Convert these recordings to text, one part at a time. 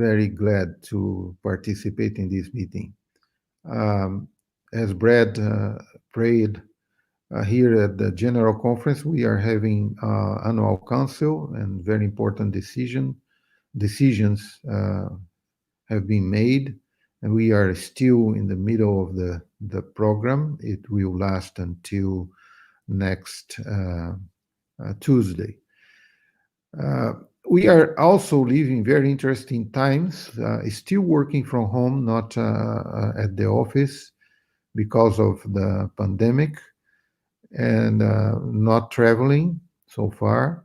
very glad to participate in this meeting. Um, as Brad prayed here at the General Conference, we are having annual council and very important decisions have been made, and we are still in the middle of the program. It will last until next Tuesday. Uh, we are also living very interesting times, still working from home, not at the office because of the pandemic, and not traveling so far,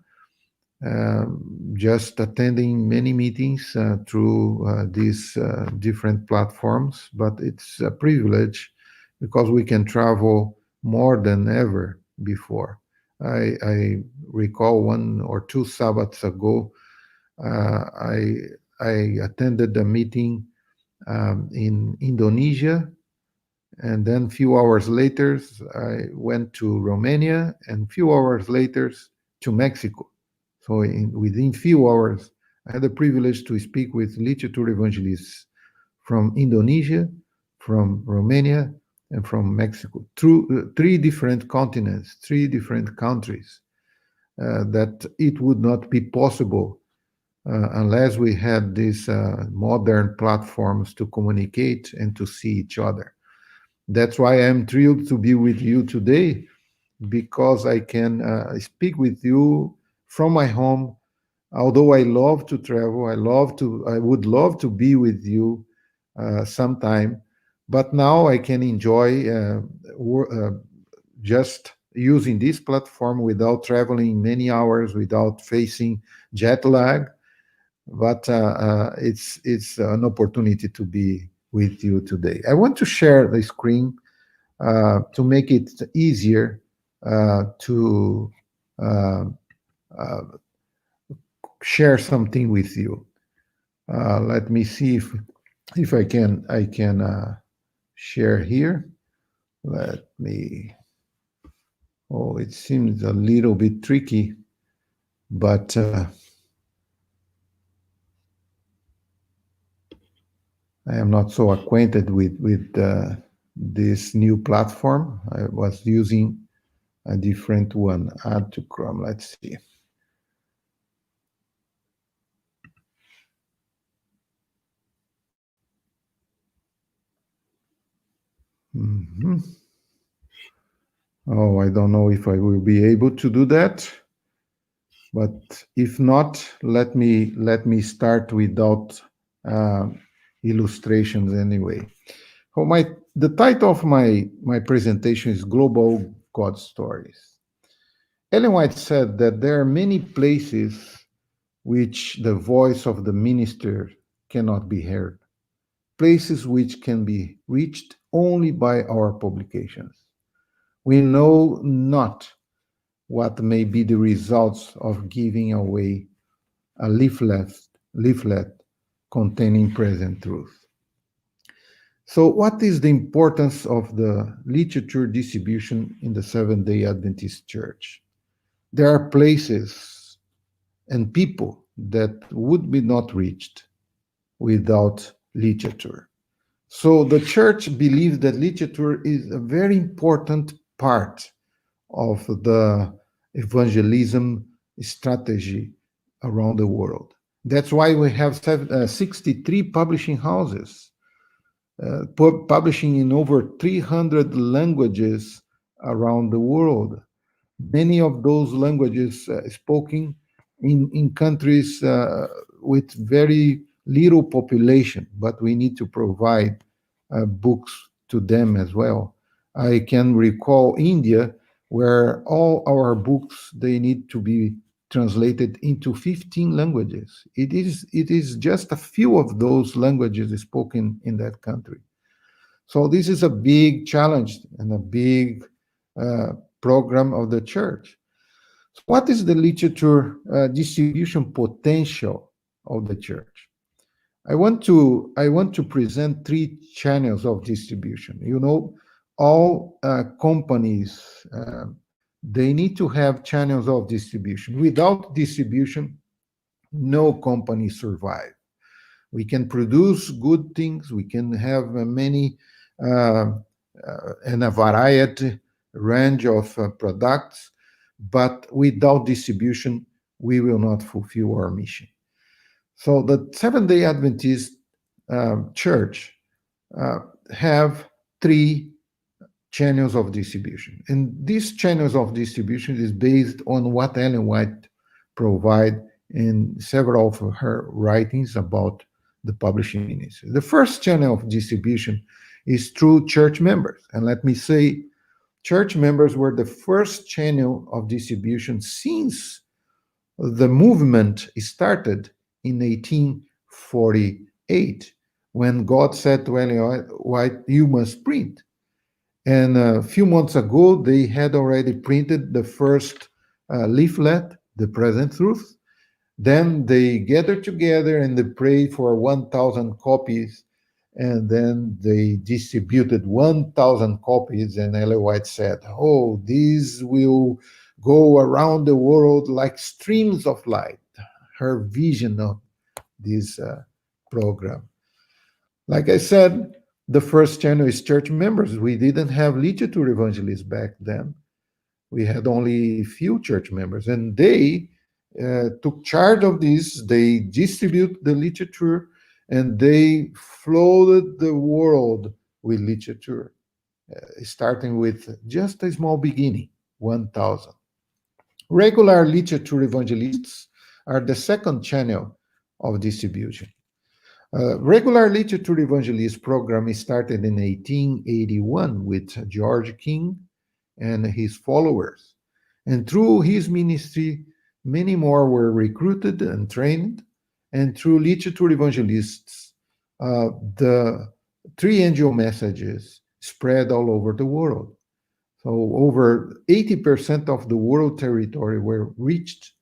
just attending many meetings through these different platforms. But it's a privilege because we can travel more than ever before. I recall 1 or 2 Sabbaths ago, uh, I, I attended a meeting in Indonesia, and then few hours later I went to Romania, and few hours later to Mexico. So within few hours, I had the privilege to speak with literature evangelists from Indonesia, from Romania, and from Mexico, through 3 different continents, 3 different countries. That it would not be possible unless we had these modern platforms to communicate and to see each other. That's why I'm thrilled to be with you today, because I can speak with you from my home. Although I love to travel, I would love to be with you sometime. But now I can enjoy just using this platform without traveling many hours, without facing jet lag. But it's an opportunity to be with you today. I want to share the screen to make it easier to uh, uh, share something with you. Let me see if I can share here. Let me. Oh, it seems a little bit tricky, but I am not so acquainted with this new platform. I was using a different one. Add to Chrome. Let's see. Mhm. Oh, I don't know if I will be able to do that, but if not, let me start without uh, illustrations anyway. Oh, the title of my presentation is Global God Stories. Ellen White said that there are many places which the voice of the minister cannot be heard, places which can be reached only by our publications. We know not what may be the results of giving away a leaflet containing present truth. So, what is the importance of the literature distribution in the Seventh-day Adventist Church? There are places and people that would be not reached without literature. So, the church believes that literature is a very important part of the evangelism strategy around the world. That's why we have 63 publishing houses, publishing in over 300 languages around the world. Many of those languages spoken in countries with very little population, but we need to provide books to them as well. I can recall India, where all our books they need to be translated into 15 languages. It is just a few of those languages spoken in that country. So this is a big challenge and a big uh, program of the church. So what is the literature distribution potential of the church? I want to present 3 channels of distribution. All companies they need to have channels of distribution. Without distribution, no company survive. We can produce good things. We can have many uh, and a variety range of products, but without distribution, we will not fulfill our mission. So the Seventh Day Adventist Church uh, have three channels of distribution. And these channels of distribution is based on what Ellen White provide in several of her writings about the publishing ministry. The first channel of distribution is through church members. And let me say, church members were the first channel of distribution since the movement started in 1848, when God said to Ellen White, "You must print." And a few months ago, they had already printed the first leaflet, The Present Truth. Then they gathered together and they prayed for 1,000 copies. And then they distributed 1,000 copies. And Ellen White said, "Oh, these will go around the world like streams of light." Her vision of this program. Like I said, the first channel is church members. We didn't have literature evangelists back then. We had only few church members, and they took charge of this. They distribute the literature, and they flooded the world with literature, starting with just a small beginning, 1,000. Regular literature evangelists are the second channel of distribution. Regular literature evangelist program started in 1881 with George King and his followers. And through his ministry, many more were recruited and trained. And through literature evangelists, the three angel messages spread all over the world. So over 80% of the world territory were reached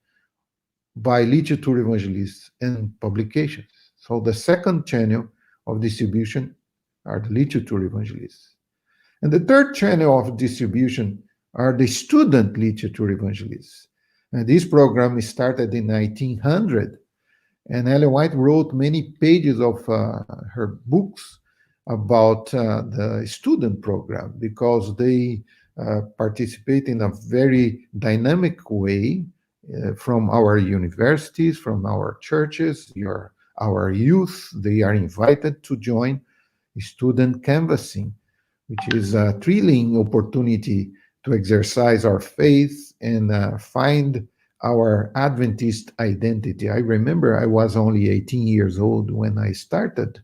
by literature evangelists and publications. So the second channel of distribution are the literature evangelists. And the third channel of distribution are the student literature evangelists. And this program started in 1900, and Ellen White wrote many pages of her books about the student program because they participate in a very dynamic way from our universities, from our churches, our youth. They are invited to join student canvassing, which is a thrilling opportunity to exercise our faith and find our Adventist identity. I remember I was only 18 years old when I started.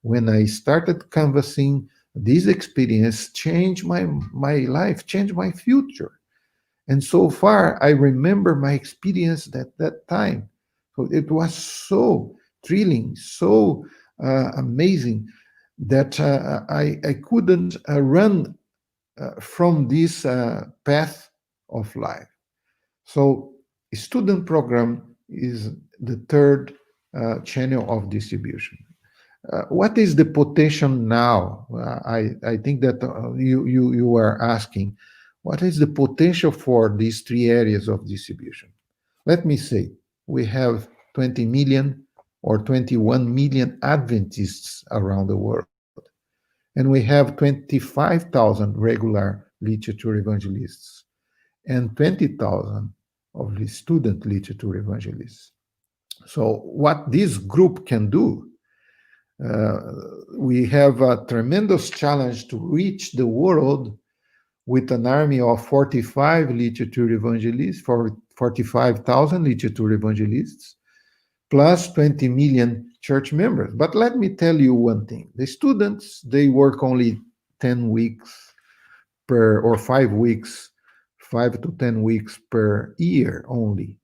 When I started canvassing, this experience changed my life, changed my future. And so far, I remember my experience at that time. So it was so thrilling, so amazing that I couldn't run from this path of life. So, student program is the third channel of distribution. What is the potential now? I think that you are asking, what is the potential for these three areas of distribution? Let me say, we have 20 million or 21 million Adventists around the world, and we have 25,000 regular literature evangelists and 20,000 of the student literature evangelists. So, what this group can do, uh, we have a tremendous challenge to reach the world with an army of 45 literature evangelists, for 45,000 literature evangelists, plus 20 million church members. But let me tell you one thing. The students, they work only 10 weeks per, or 5 weeks, 5 to 10 weeks per year only.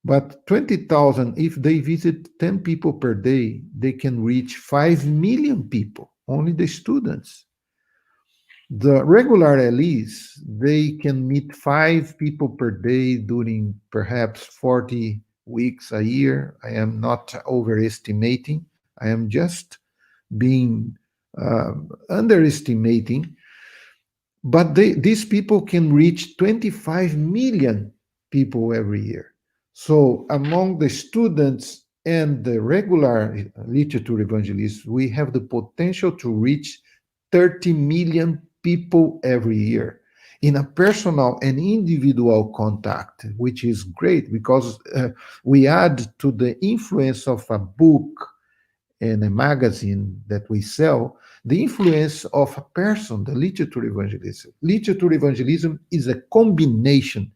But 20,000, if they visit 10 people per day, they can reach 5 million people, only the students. The regular LEs, they can meet 5 people per day during perhaps 40 weeks a year. I am not overestimating. I am just being underestimating. But these people can reach 25 million people every year. So among the students and the regular literature evangelists, we have the potential to reach 30 million people every year in a personal and individual contact, which is great because we add to the influence of a book and a magazine that we sell, the influence of a person, the literature evangelism. Literature evangelism is a combination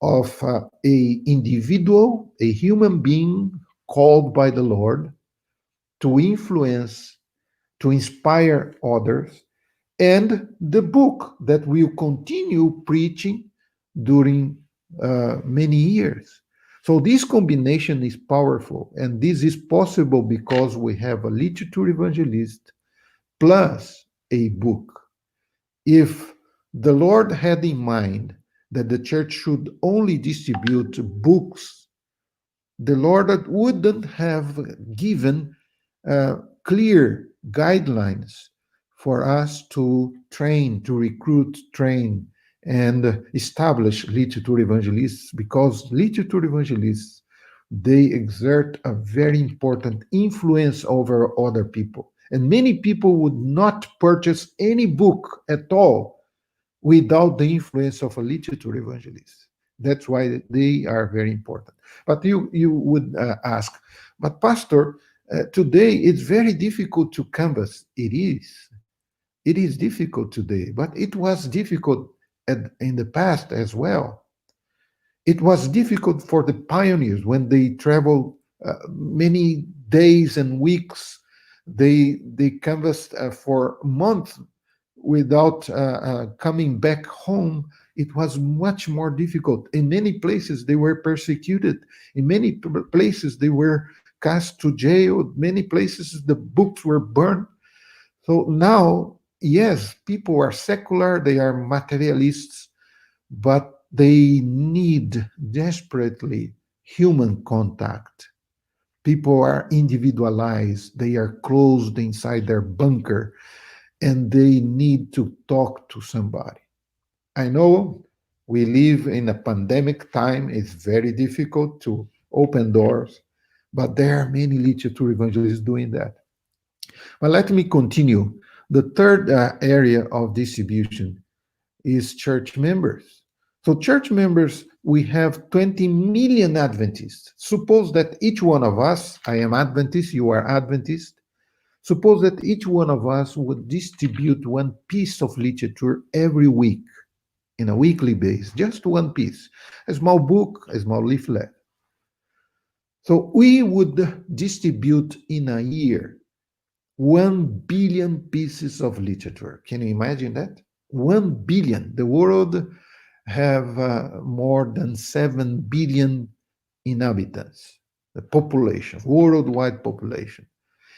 of a individual, a human being called by the Lord to influence, to inspire others, and the book that will continue preaching during many years. So this combination is powerful, and this is possible because we have a literature evangelist plus a book. If the Lord had in mind that the church should only distribute books, the Lord wouldn't have given clear guidelines for us to train, to recruit, train, and establish literature evangelists, because literature evangelists, they exert a very important influence over other people. And many people would not purchase any book at all without the influence of a literature evangelist. That's why they are very important. But you would ask, but Pastor, today it's very difficult to canvas. It is. It is difficult today, but it was difficult in the past as well. It was difficult for the pioneers when they traveled many days and weeks. They canvassed for months without coming back home. It was much more difficult. In many places, they were persecuted. In many places, they were cast to jail. Many places, the books were burned. So now, yes, people are secular, they are materialists, but they need desperately human contact. People are individualized, they are closed inside their bunker, and they need to talk to somebody. I know we live in a pandemic time, it's very difficult to open doors, but there are many literature evangelists doing that. But let me continue. The third area of distribution is church members. So, church members, we have 20 million Adventists. Suppose that each one of us, I am Adventist, you are Adventist, suppose that each one of us would distribute one piece of literature every week in a weekly basis, just one piece, a small book, a small leaflet. So we would distribute in a year 1 billion pieces of literature. Can you imagine that? 1 billion. The world have more than 7 billion inhabitants, the population, worldwide population.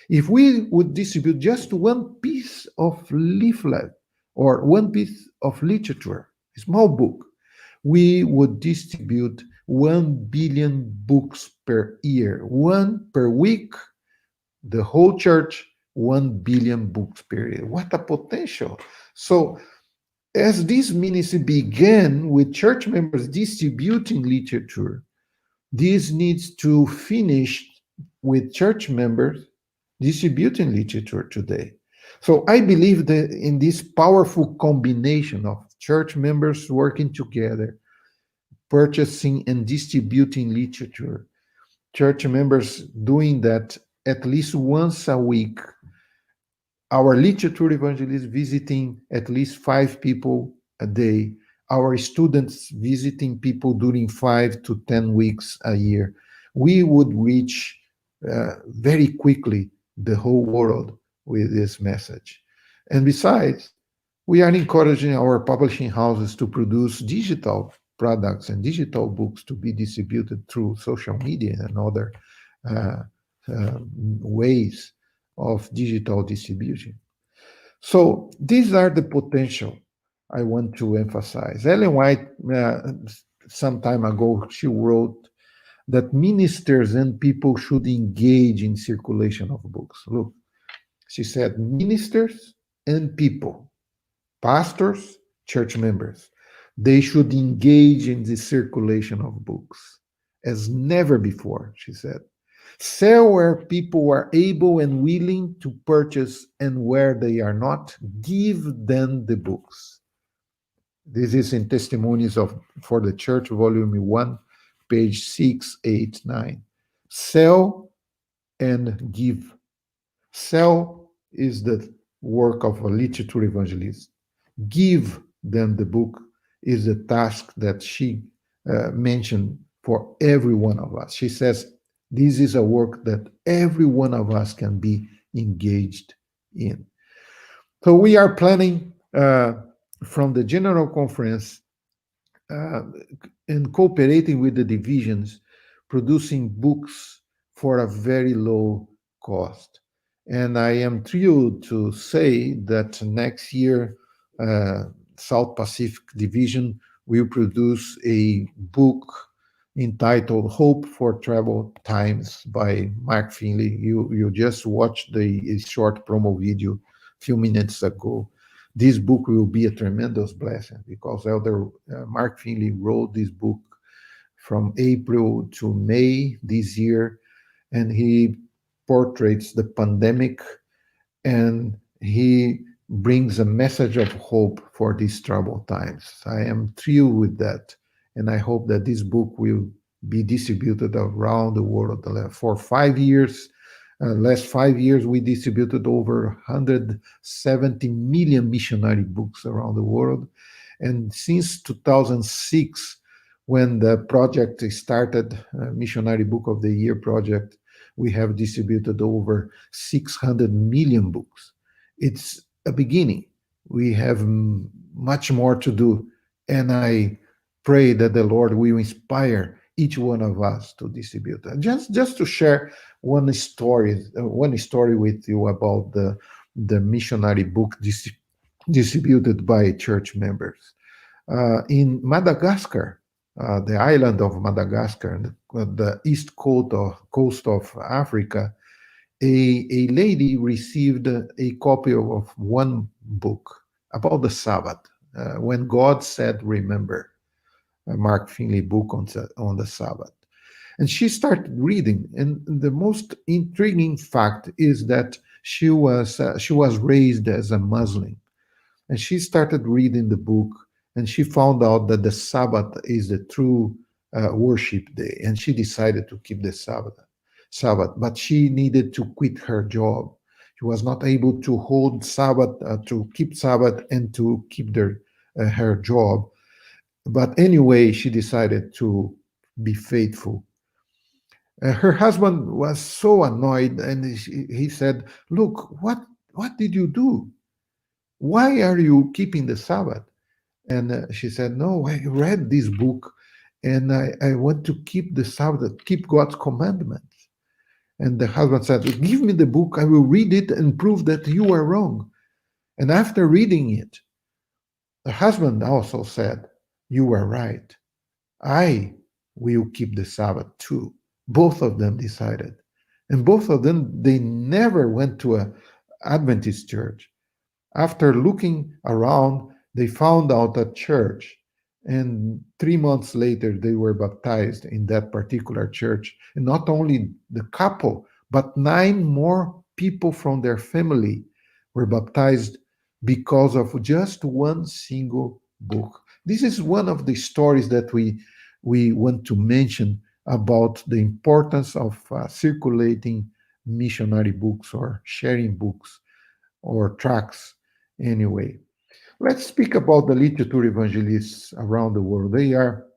If we would distribute just one piece of leaflet or one piece of literature, a small book, we would distribute 1 billion books per year, one per week, the whole church, 1 billion books per year. What a potential. So, as this ministry began with church members distributing literature, this needs to finish with church members distributing literature today. So I believe that in this powerful combination of church members working together, purchasing and distributing literature, church members doing that at least once a week, our literature evangelists visiting at least 5 people a day, our students visiting people during 5 to 10 weeks a year, we would reach very quickly the whole world with this message. And besides, we are encouraging our publishing houses to produce digital products and digital books to be distributed through social media and other uh, ways of digital distribution. So these are the potential I want to emphasize. Ellen White, some time ago, she wrote that ministers and people should engage in circulation of books. Look, she said ministers and people, pastors, church members, they should engage in the circulation of books as never before, she said. Sell where people are able and willing to purchase, and where they are not, give them the books. This is in Testimonies of for the Church, Volume 1, page 689. Sell and give. Sell is the work of a literature evangelist. Give them the book is the task that she mentioned for every one of us. She says this is a work that every one of us can be engaged in. So we are planning from the General Conference uh, and cooperating with the divisions, producing books for a very low cost. And I am thrilled to say that next year, uh, South Pacific Division will produce a book entitled Hope for Travel Times by Mark Finley. You just watched the short promo video a few minutes ago. This book will be a tremendous blessing because Elder Mark Finley wrote this book from April to May this year, and he portrays the pandemic, and he brings a message of hope for these troubled times. I am thrilled with that, and I hope that this book will be distributed around the world. For 5 years, last 5 years, we distributed over 170 million missionary books around the world. And since 2006, when the project started, Missionary Book of the Year project, we have distributed over 600 million books. It's a beginning. We have much more to do. And I pray that the Lord will inspire each one of us to distribute. And just to share one story with you about the missionary book distributed by church members. In Madagascar, the island of Madagascar, the east coast of Africa, a lady received a copy of one book about the Sabbath, when God said, "Remember," a Mark Finley book on the Sabbath. And she started reading, and the most intriguing fact is that she was raised as a Muslim, and she started reading the book, and she found out that the Sabbath is the true worship day, and she decided to keep the Sabbath, but she needed to quit her job. She was not able to hold Sabbath, to keep Sabbath, and to keep her job. But anyway, she decided to be faithful. Her husband was so annoyed, and he said, "Look, what did you do? Why are you keeping the Sabbath?" And she said, "No, I read this book, and I want to keep the Sabbath, keep God's commandments." And the husband said, "Give me the book, I will read it and prove that you are wrong." And after reading it, the husband also said, "You are right. I will keep the Sabbath too." Both of them decided. And both of them, they never went to a Adventist church. After looking around, they found out a church. And 3 months later, they were baptized in that particular church. And not only the couple, but 9 more people from their family were baptized because of just one single book. This is one of the stories that we want to mention about the importance of circulating missionary books or sharing books or tracts anyway. Let's speak about the literature evangelists around the world. They are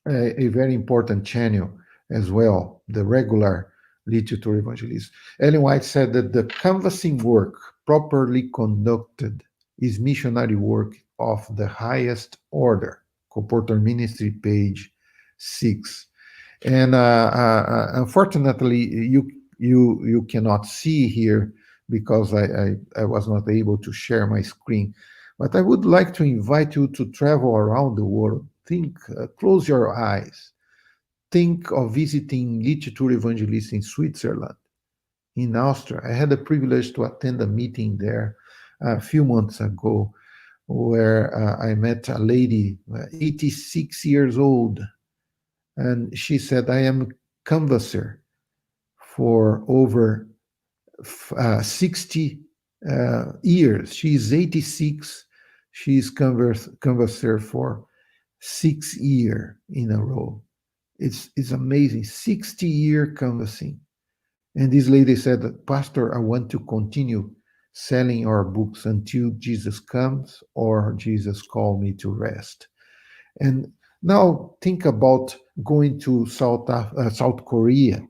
a very important channel as well, the regular literature evangelists. Ellen White said that the canvassing work, properly conducted, is missionary work of the highest order. Comporter Ministry, page 6. And unfortunately, you cannot see here because I was not able to share my screen. But I would like to invite you to travel around the world. Think, close your eyes. Think of visiting literature evangelists in Switzerland, in Austria. I had the privilege to attend a meeting there a few months ago where I met a lady, 86 years old, and she said, "I am a canvasser for over 60 years. She's 86. She's converser for 6 years in a row. It's amazing. 60-year canvassing. And this lady said, Pastor, I want to continue selling our books until Jesus comes or Jesus call me to rest. And now think about going to South Korea.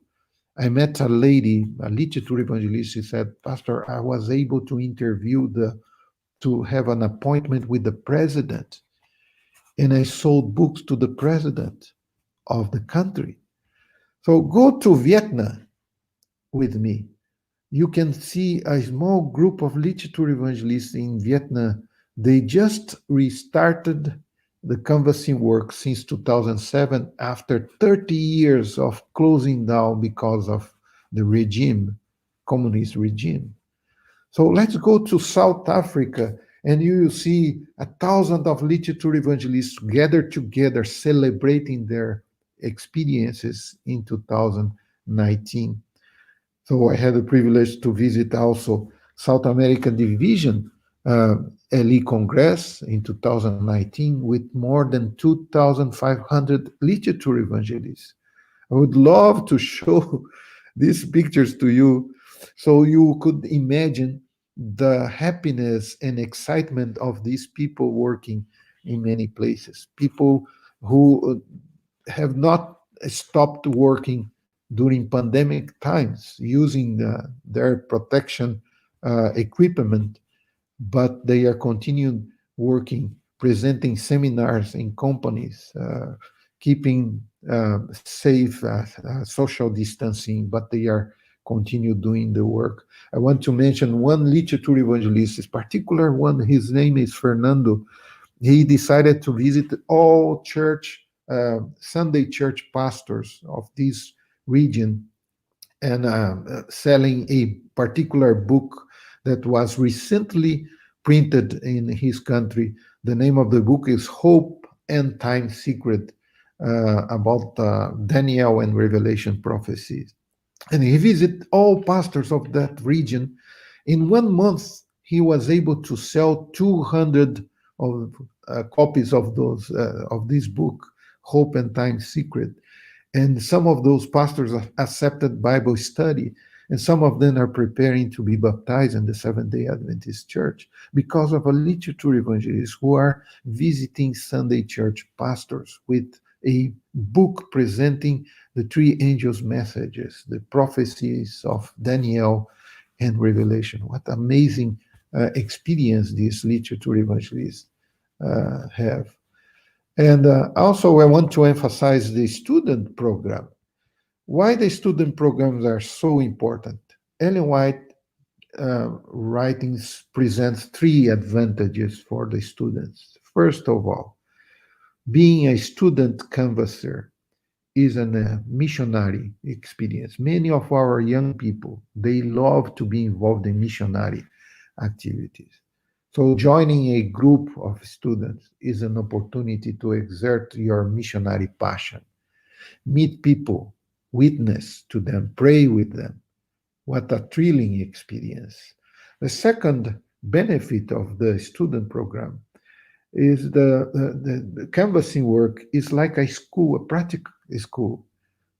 I met a lady, a literature evangelist. She said, Pastor, I was able to to have an appointment with the president, and I sold books to the president of the country. So go to Vietnam with me. You can see a small group of literature evangelists in Vietnam. They just restarted the canvassing work since 2007 after 30 years of closing down because of the regime, communist regime. So let's go to South Africa and you will see 1,000 of literature evangelists gathered together celebrating their experiences in 2019. So I had the privilege to visit also South American Division LE Congress in 2019 with more than 2,500 literature evangelists. I would love to show these pictures to you so you could imagine the happiness and excitement of these people working in many places. People who have not stopped working during pandemic times using their protection equipment, but they are continuing working, presenting seminars in companies, keeping safe social distancing, but they are continue doing the work. I want to mention one literature evangelist, this particular one, his name is Fernando. He decided to visit all Sunday church pastors of this region and selling a particular book that was recently printed in his country. The name of the book is Hope and Time Secret, about Daniel and Revelation prophecies. And he visited all pastors of that region. In 1 month, he was able to sell 200 of, copies of of this book, Hope and Time Secret. And some of those pastors have accepted Bible study, and some of them are preparing to be baptized in the Seventh-day Adventist Church because of a literature evangelists who are visiting Sunday church pastors with a book presenting the three angels' messages, the prophecies of Daniel and Revelation. What amazing experience these literature evangelists have. And also, I want to emphasize the student program. Why the student programs are so important? Ellen White writings presents three advantages for the students. First of all, being a student canvasser is a missionary experience. Many of our young people, they love to be involved in missionary activities. So joining a group of students is an opportunity to exert your missionary passion. Meet people, witness to them, pray with them. What a thrilling experience. The second benefit of the student program is the canvassing work is like a school, a practical school,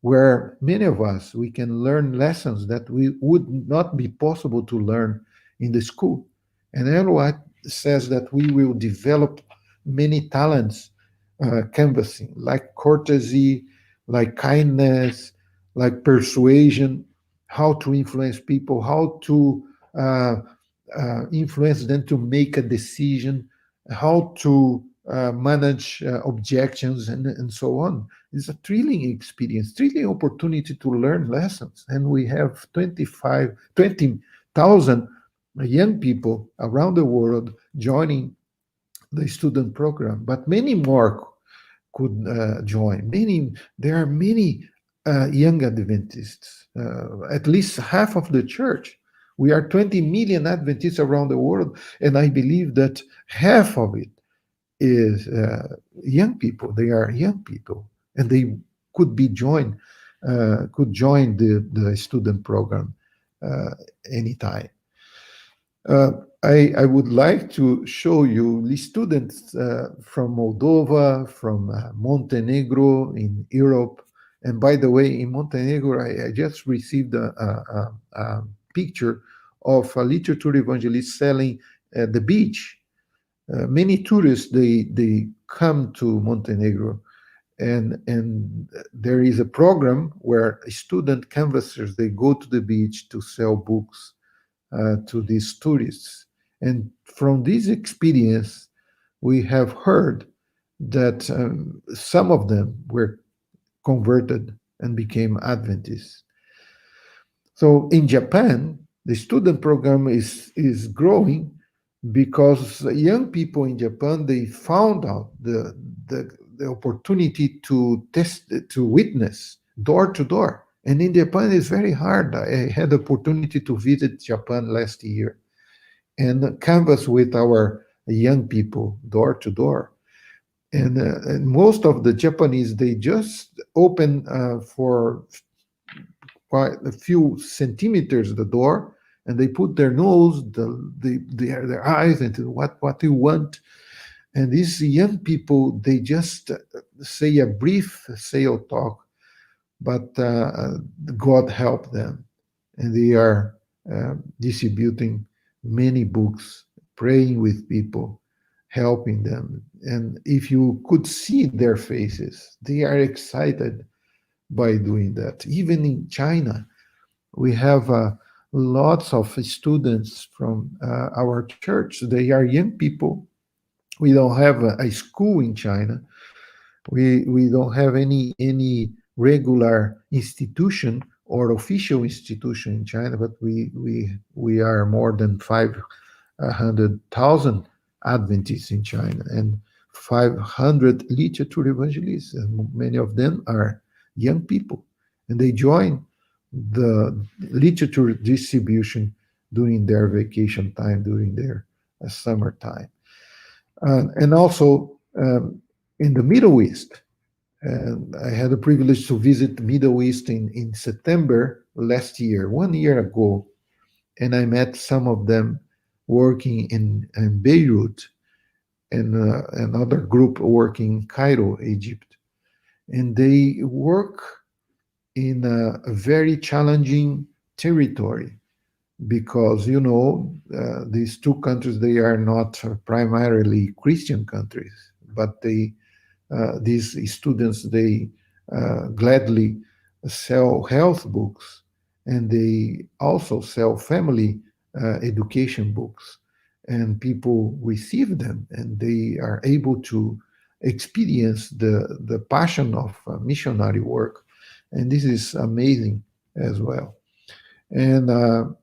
where many of us we can learn lessons that we would not be possible to learn in the school. And Elwat says that we will develop many talents canvassing, like courtesy, like kindness, like persuasion, how to influence people, how to uh, influence them to make a decision, how to manage objections, and so on. It's a thrilling experience, thrilling opportunity to learn lessons. And we have 20,000 young people around the world joining the student program, but many more could join. There are many young Adventists, at least half of the church. We are 20 million Adventists around the world, and I believe that half of it is young people. They are young people, and they could be joined could join the student program uh, anytime. Uh, I would like to show you the students from Moldova, from Montenegro in Europe. And by the way, in Montenegro, I just received a picture of a literature evangelist selling at the beach. Many tourists they come to Montenegro, and there is a program where student canvassers they go to the beach to sell books to these tourists. And from this experience, we have heard that some of them were converted and became Adventists. So in Japan, the student program is growing because young people in Japan they found out the opportunity to test to witness door to door. And in Japan, it's very hard. I had the opportunity to visit Japan last year and canvas with our young people door to door. And most of the Japanese they just open for quite a few centimeters the door, and they put their nose, their eyes into what they want. And these young people they just say a brief sale talk, but God help them, and they are distributing many books, praying with people, helping them. And if you could see their faces, they are excited by doing that. Even in China, we have lots of students from our church. They are young people. We don't have a school in China. We don't have any regular institution or official institution in China, but we are more than 500,000 Adventists in China and 500 literature evangelists, and many of them are young people, and they join the literature distribution during their vacation time, during their summertime, and also in the Middle East. And I had the privilege to visit the Middle East in September last year, 1 year ago, and I met some of them working in Beirut and another group working in Cairo, Egypt. And they work in a very challenging territory because, these two countries, they are not primarily Christian countries, but these students they gladly sell health books, and they also sell family education books, and people receive them and they are able to experience the passion of missionary work, and this is amazing as well. And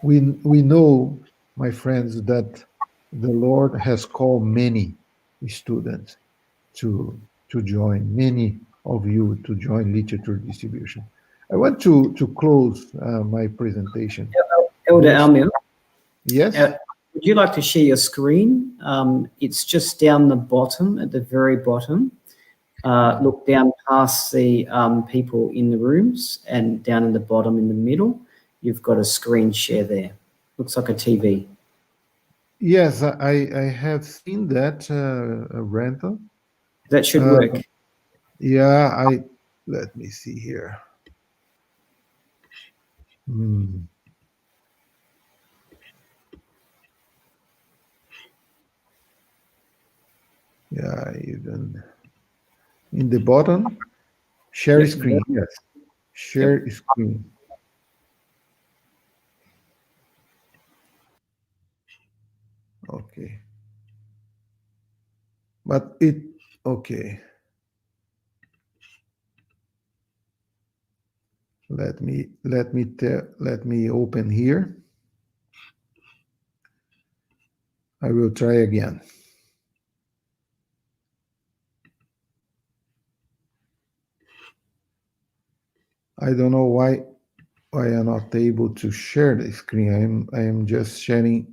we know, my friends, that the Lord has called many students to join, many of you to join literature distribution. I want to close my presentation. Elder Just Almir, yes, would you like to share your screen? It's just down the bottom, at the very bottom. Look down past the people in the rooms and down in the bottom in the middle. You've got a screen share there. Looks like a TV. yes, I have seen that rental. That should Uh, work. yeah, let me see here. Hmm. Yeah, even in the bottom, share Yep. screen. Yes, Yep. share screen. Okay, but it okay. Let me open here. I will try again. I don't know why I'm not able to share the screen. I am just sharing.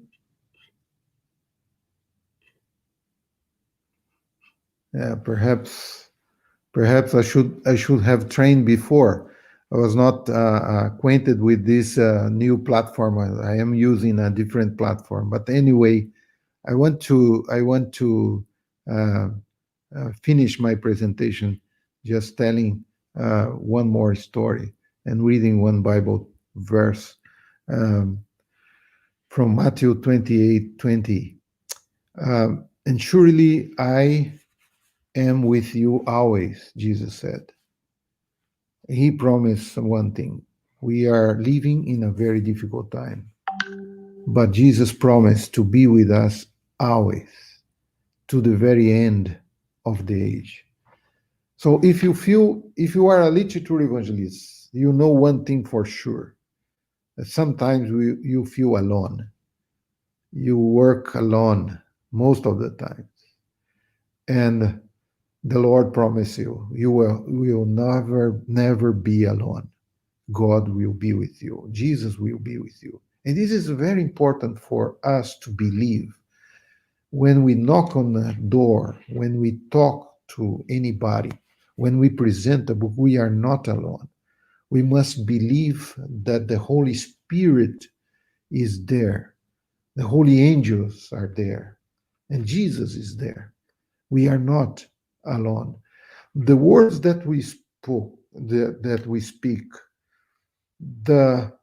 Yeah, perhaps I should have trained before. I was not acquainted with this new platform. I am using a different platform, but anyway, I want to uh, finish my presentation just telling one more story and reading one Bible verse um, from Matthew 28:20. And surely I am with you always, Jesus said. He promised one thing. We are living in a very difficult time, but Jesus promised to be with us always to the very end of the age. So if you are a literature evangelist, you know one thing for sure. That sometimes you feel alone. You work alone most of the time. And the Lord promises you will never be alone. God will be with you. Jesus will be with you. And this is very important for us to believe when we knock on the door, when we talk to anybody, when we present a book, we are not alone. We must believe that the Holy Spirit is there, the holy angels are there, and Jesus is there. We are not alone. The words that we spoke, that we speak, the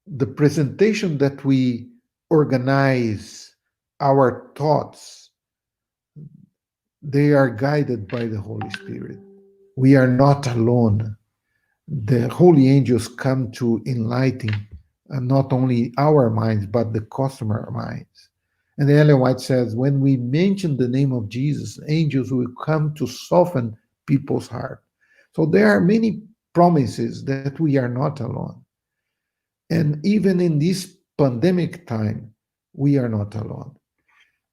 the presentation that we organize, our thoughts, they are guided by the Holy Spirit. We are not alone. The holy angels come to enlighten not only our minds, but the customer minds. And Ellen White says, when we mention the name of Jesus, angels will come to soften people's heart. So there are many promises that we are not alone. And even in this pandemic time, we are not alone.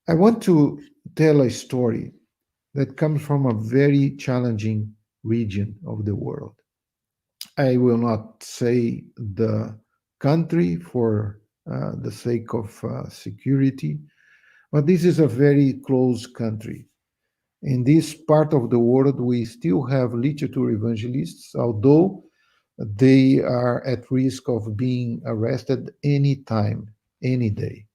I want to tell a story that comes from a very challenging region of the world. I will not say the country for the sake of security, but this is a very close country. In this part of the world, we still have literature evangelists, although they are at risk of being arrested any time, any day.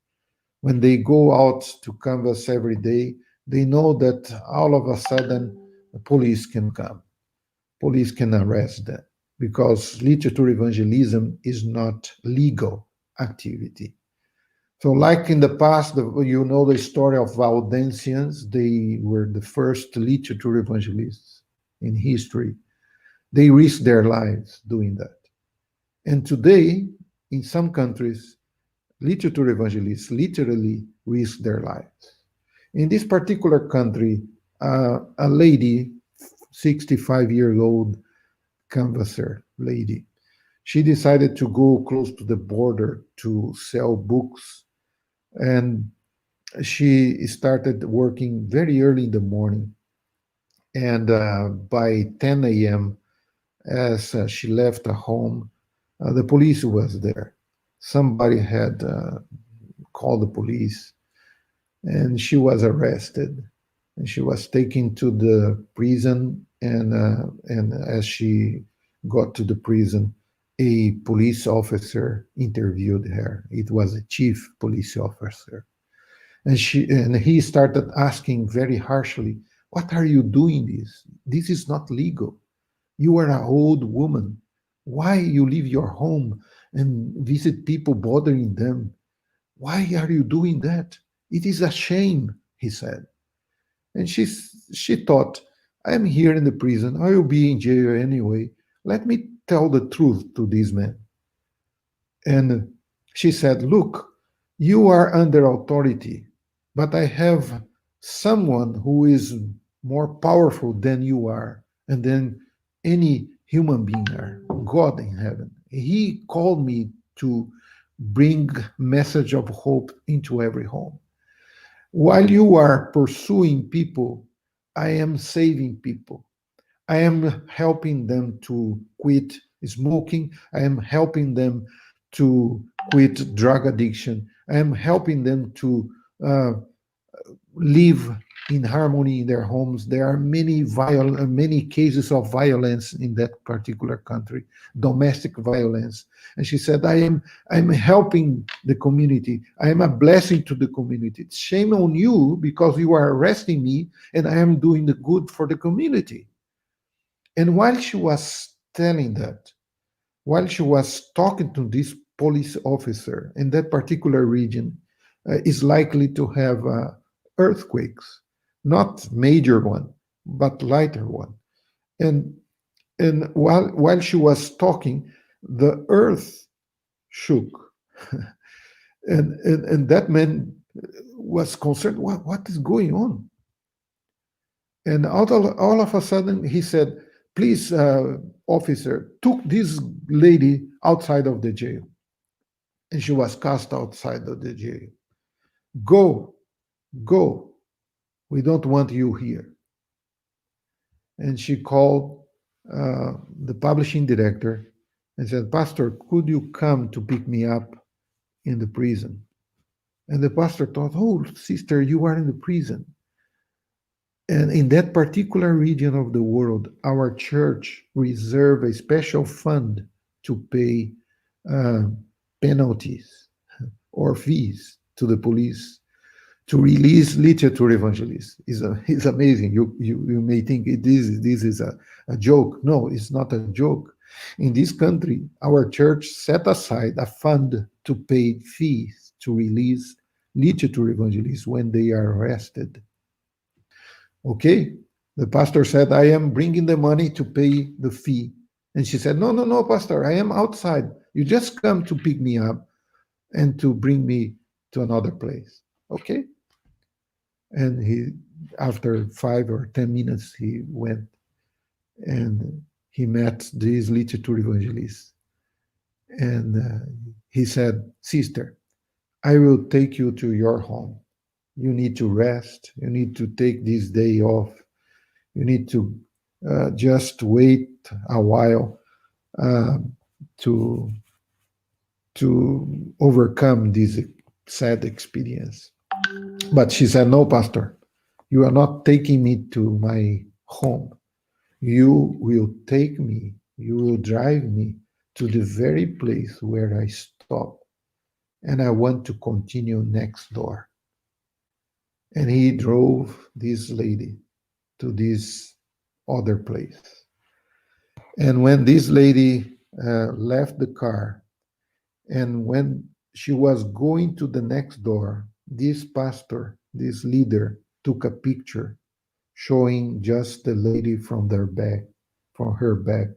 When they go out to canvas every day, they know that all of a sudden the police can come, police can arrest them because literature evangelism is not legal activity. So, like in the past, you know the story of Valdensians. They were the first literature evangelists in history. They risked their lives doing that. And today, in some countries, literature evangelists literally risk their lives. In this particular country, a lady, 65 years old, canvasser lady, she decided to go close to the border to sell books. And she started working very early in the morning. And by 10 a.m., as she left the home, the police was there. Somebody had called the police, and she was arrested. And she was taken to the prison. And as she got to the prison, a police officer interviewed her. It was a chief police officer, and he started asking very harshly, "What are you doing this? This is not legal. You are an old woman. Why you leave your home and visit people bothering them? Why are you doing that? It is a shame," he said. And she thought, "I'm here in the prison. I will be in jail anyway. Let me tell the truth to this man." And she said, "Look, you are under authority, but I have someone who is more powerful than you are, and than any human being are, God in heaven. He called me to bring message of hope into every home. While you are pursuing people, I am saving people. I am helping them to quit smoking. I am helping them to quit drug addiction. I am helping them to uh, live in harmony in their homes. There are many cases of violence in that particular country, domestic violence. And she said, I'm helping the community. I am a blessing to the community. It's shame on you because you are arresting me and I am doing the good for the community. And while she was telling that, while she was talking to this police officer in that particular region, is likely to have earthquakes, not major one, but lighter one. And while she was talking, the earth shook, and that man was concerned. What is going on? And all of a sudden, he said, "Please, officer, took this lady outside of the jail." And she was cast outside of the jail. Go, go. We don't want you here. And she called the publishing director and said, "Pastor, could you come to pick me up in the prison?" And the pastor thought, "Oh, sister, you are in the prison." And in that particular region of the world, our church reserved a special fund to pay uh, penalties or fees to the police to release literature evangelists. Is amazing. You may think this is a joke. No, it's not a joke. In this country, our church set aside a fund to pay fees to release literature evangelists when they are arrested. Okay? The pastor said, "I am bringing the money to pay the fee." And she said, "No, no, no, pastor, I am outside. You just come to pick me up and to bring me to another place." Okay? And after 5 or 10 minutes, he went and he met these literature evangelists. And he said, "Sister, I will take you to your home. You need to rest. You need to take this day off. You need to just wait a while uh, to overcome this sad experience." But she said, "No, pastor, you are not taking me to my home. You will take me, you will drive me to the very place where I stopped, and I want to continue next door." And he drove this lady to this other place. And when this lady left the car, and when she was going to the next door, this pastor, this leader, took a picture showing just the lady from her back,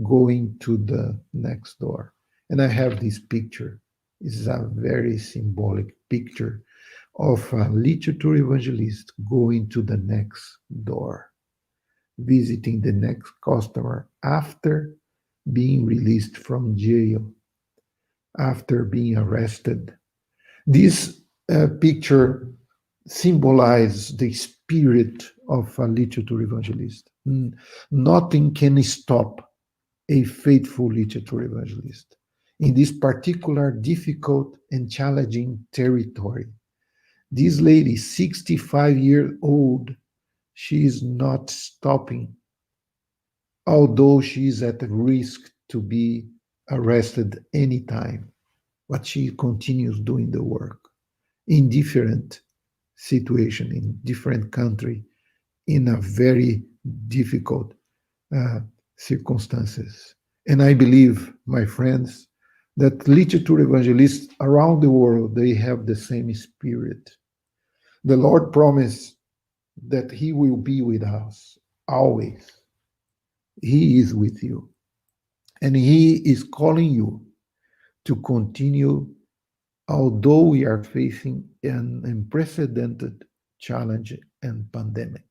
going to the next door. And I have this picture. It's a very symbolic picture of a literature evangelist going to the next door, visiting the next customer after being released from jail, after being arrested. This picture symbolizes the spirit of a literature evangelist. Nothing can stop a faithful literature evangelist in this particular difficult and challenging territory. This lady, 65 years old, she is not stopping, although she is at risk to be arrested anytime. But she continues doing the work in different situation, in different country, in a very difficult uh, circumstances. And I believe, my friends, that literature evangelists around the world, they have the same spirit. The Lord promised that He will be with us always. He is with you. And He is calling you to continue, although we are facing an unprecedented challenge and pandemic.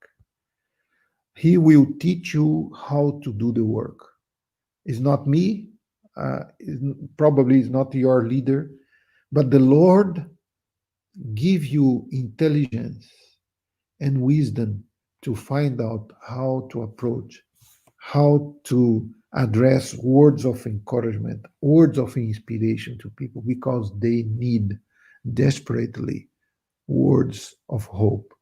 He will teach you how to do the work. It's not me, probably is not your leader, but the Lord give you intelligence and wisdom to find out how to approach, how to address words of encouragement, words of inspiration to people because they need desperately words of hope.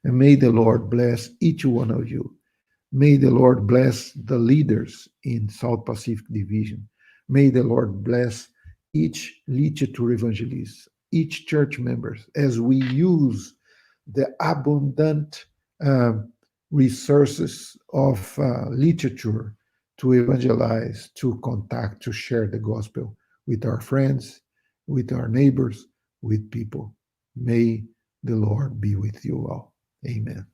And may the Lord bless each one of you. May the Lord bless the leaders in South Pacific Division. May the Lord bless each literature evangelist, each church members, as we use the abundant resources of literature to evangelize, to contact, to share the gospel with our friends, with our neighbors, with people. May the Lord be with you all. Amen.